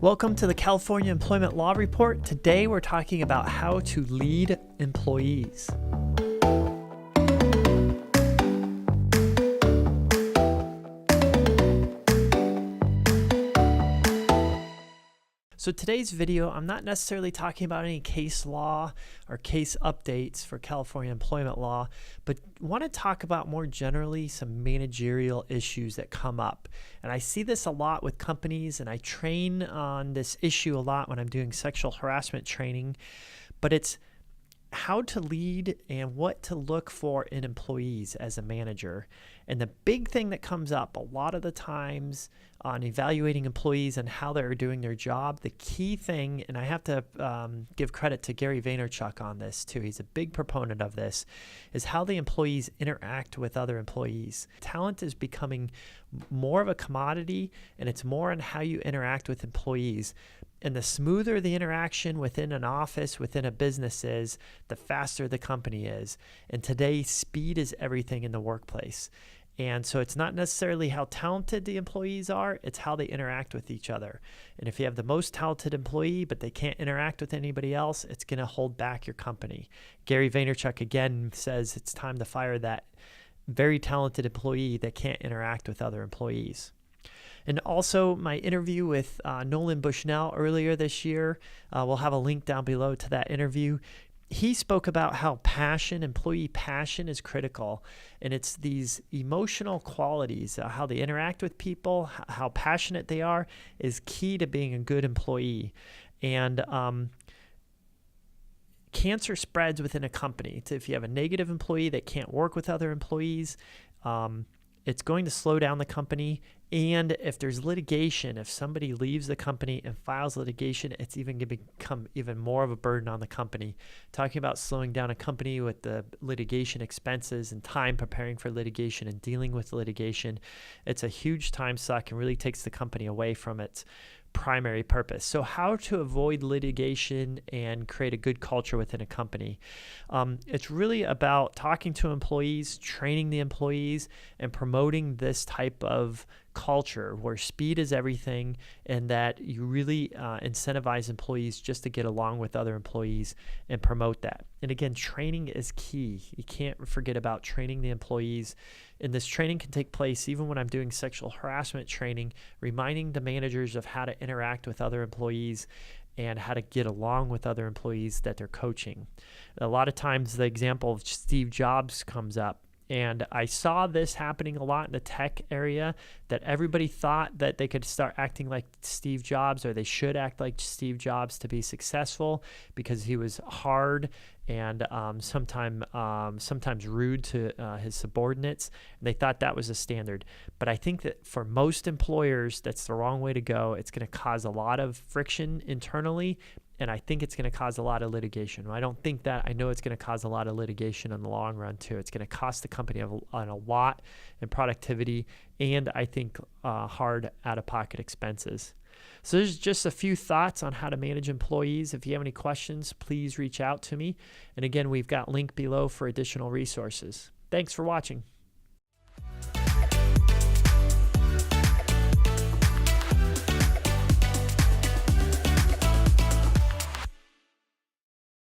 Welcome to the California Employment Law Report. Today we're talking about how to lead employees. So today's video, I'm not necessarily talking about any case law or case updates for California employment law, but want to talk about more generally some managerial issues that come up. And I see this a lot with companies, and I train on this issue a lot when I'm doing sexual harassment training, but it's how to lead and what to look for in employees as a manager. And the big thing that comes up a lot of the times on evaluating employees and how they're doing their job, the key thing, and I have to give credit to Gary Vaynerchuk on this too, he's a big proponent of this, is how the employees interact with other employees. Talent is becoming more of a commodity, and it's more on how you interact with employees. And the smoother the interaction within an office, within a business is, the faster the company is. And today, speed is everything in the workplace. And so it's not necessarily how talented the employees are, it's how they interact with each other. And if you have the most talented employee, but they can't interact with anybody else, it's going to hold back your company. Gary Vaynerchuk again says it's time to fire that very talented employee that can't interact with other employees. And also my interview with Nolan Bushnell earlier this year, we'll have a link down below to that interview. He spoke about how employee passion is critical, and it's these emotional qualities, how they interact with people, how passionate they are is key to being a good employee. And cancer spreads within a company. So if you have a negative employee that can't work with other employees, it's going to slow down the company. And if there's litigation, if somebody leaves the company and files litigation, it's even going to become even more of a burden on the company. Talking about slowing down a company with the litigation expenses and time preparing for litigation and dealing with litigation, it's a huge time suck and really takes the company away from its primary purpose. So how to avoid litigation and create a good culture within a company. It's really about talking to employees, training the employees, and promoting this type of culture where speed is everything, and that you really incentivize employees just to get along with other employees and promote that. And again, training is key. You can't forget about training the employees. And this training can take place even when I'm doing sexual harassment training, reminding the managers of how to interact with other employees and how to get along with other employees that they're coaching. A lot of times the example of Steve Jobs comes up. And I saw this happening a lot in the tech area, that everybody thought that they could start acting like Steve Jobs, or they should act like Steve Jobs to be successful, because he was hard and sometimes rude to his subordinates. And they thought that was a standard. But I think that for most employers, that's the wrong way to go. It's going to cause a lot of friction internally, and I think it's going to cause a lot of litigation. I don't think that. I know it's going to cause a lot of litigation in the long run too. It's going to cost the company a lot in productivity, and I think hard out-of-pocket expenses. So there's just a few thoughts on how to manage employees. If you have any questions, please reach out to me. And again, we've got link below for additional resources. Thanks for watching.